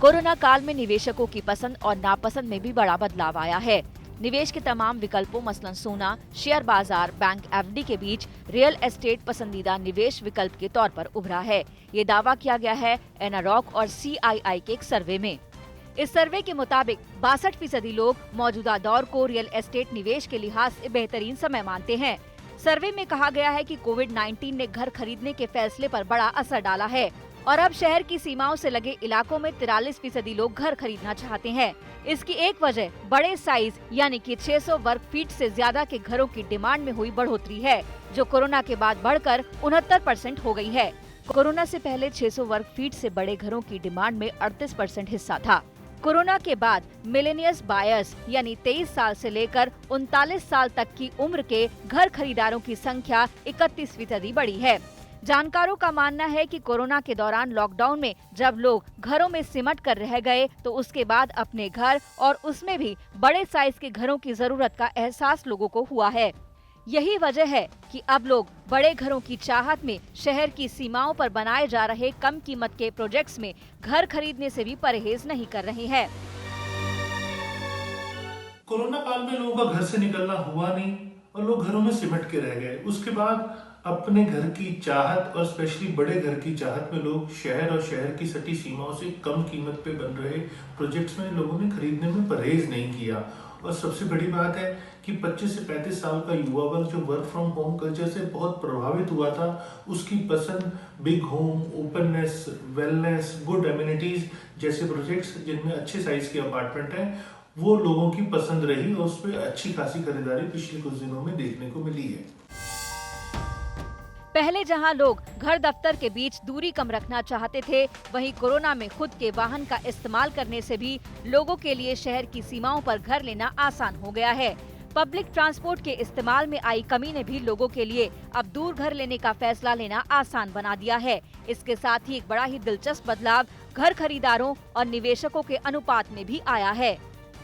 Corona काल में निवेशकों की पसंद और नापसंद में भी बड़ा बदलाव आया है। निवेश के तमाम विकल्पों मसलन सोना, शेयर बाजार, बैंक एफडी के बीच रियल एस्टेट पसंदीदा निवेश विकल्प के तौर पर उभरा है। ये दावा किया गया है एनारॉक और CII के एक सर्वे में। इस सर्वे के मुताबिक 62% लोग मौजूदा दौर को रियल एस्टेट निवेश के लिहाज से बेहतरीन समय मानते हैं। सर्वे में कहा गया है कि कोविड-19 ने घर खरीदने के फैसले पर बड़ा असर डाला है और अब शहर की सीमाओं से लगे इलाकों में 43% लोग घर खरीदना चाहते हैं। इसकी एक वजह बड़े साइज यानी कि 600 वर्ग फीट से ज्यादा के घरों की डिमांड में हुई बढ़ोतरी है, जो कोरोना के बाद बढ़कर 69% हो गई है। कोरोना से पहले 600 वर्ग फीट से बड़े घरों की डिमांड में 38% हिस्सा था। कोरोना के बाद मिलेनियस बायर्स यानी 23 साल से लेकर 39 साल तक की उम्र के घर खरीदारों की संख्या 31% बढ़ी है। जानकारों का मानना है कि कोरोना के दौरान लॉकडाउन में जब लोग घरों में सिमट कर रह गए तो उसके बाद अपने घर और उसमें भी बड़े साइज के घरों की जरूरत का एहसास लोगों को हुआ है। यही वजह है कि अब लोग बड़े घरों की चाहत में शहर की सीमाओं पर बनाए जा रहे कम कीमत के प्रोजेक्ट्स में घर खरीदने से भी परहेज नहीं कर रहे हैं। कोरोना काल में लोगों का घर से निकलना हुआ नहीं और लोग घरों में सिमट के रह गए। उसके बाद अपने घर की चाहत और स्पेशली बड़े घर की चाहत में लोग शहर और शहर की सटी सीमाओं से कम कीमत पे बन रहे प्रोजेक्ट्स में लोगों ने खरीदने में परहेज नहीं किया। और सबसे बड़ी बात है कि 25 से 35 साल का युवा वर्ग जो वर्क फ्रॉम होम कल्चर से बहुत प्रभावित हुआ था, उसकी पसंद big home, openness, wellness, good amenities जैसे प्रोजेक्ट्स जिनमें अच्छे साइज के अपार्टमेंट हैं, वो लोगों की पसंद रही और उस पर अच्छी खासी खरीदारी पिछले कुछ दिनों में देखने को मिली है। पहले जहां लोग घर दफ्तर के बीच दूरी कम रखना चाहते थे, वहीं कोरोना में खुद के वाहन का इस्तेमाल करने से भी लोगों के लिए शहर की सीमाओं पर घर लेना आसान हो गया है। पब्लिक ट्रांसपोर्ट के इस्तेमाल में आई कमी ने भी लोगों के लिए अब दूर घर लेने का फैसला लेना आसान बना दिया है। इसके साथ ही एक बड़ा ही दिलचस्प बदलाव घर खरीदारों और निवेशकों के अनुपात में भी आया है।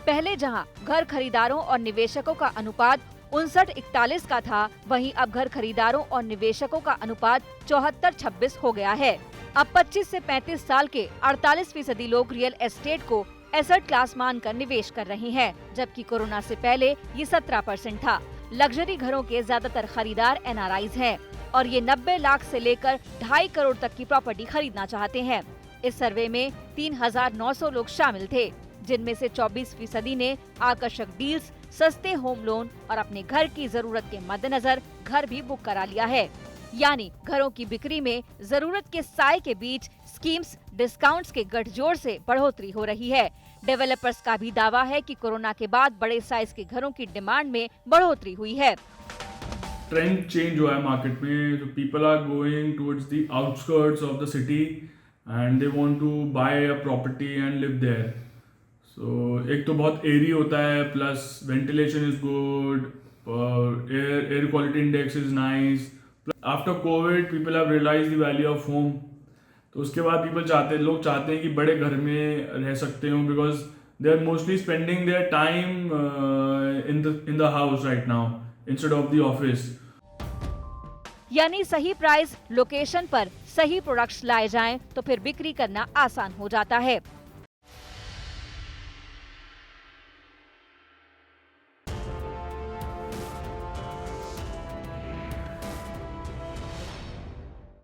पहले जहां घर खरीदारों और निवेशकों का अनुपात 59-41 का था, वहीं अब घर खरीदारों और निवेशकों का अनुपात 74-26 हो गया है। अब 25 से 35 साल के 48% लोग रियल एस्टेट को एसेट क्लास मानकर निवेश कर रहे हैं, जबकि कोरोना से पहले ये 17% था। लग्जरी घरों के ज्यादातर खरीदार NRIs हैं और ये 90 लाख से लेकर 2.5 करोड़ तक की प्रॉपर्टी खरीदना चाहते हैं। इस सर्वे में 3,900 लोग शामिल थे, जिनमें से 24% ने आकर्षक डील्स, सस्ते होम लोन और अपने घर की जरूरत के मद्देनजर घर भी बुक करा लिया है। यानी घरों की बिक्री में जरूरत के साए के बीच स्कीम्स, डिस्काउंट्स के गठजोड़ से बढ़ोतरी हो रही है। डेवलपर्स का भी दावा है कि कोरोना के बाद बड़े साइज के घरों की डिमांड में बढ़ोतरी हुई है। ट्रेंड चेंज हुआ है मार्केट में। People are going towards the outskirts of the city and they want to buy a property and live there. एक तो बहुत एरी होता है, plus ventilation is good, air quality index is nice. After Covid people have realised the value of home. तो उसके बाद लोग चाहते हैं कि बड़े घर में रह सकते हो, because they are mostly spending their time in the house right now instead of the office. यानी सही प्राइस, लोकेशन पर सही प्रोडक्ट्स लाए जाएं तो फिर बिक्री करना आसान हो जाता है।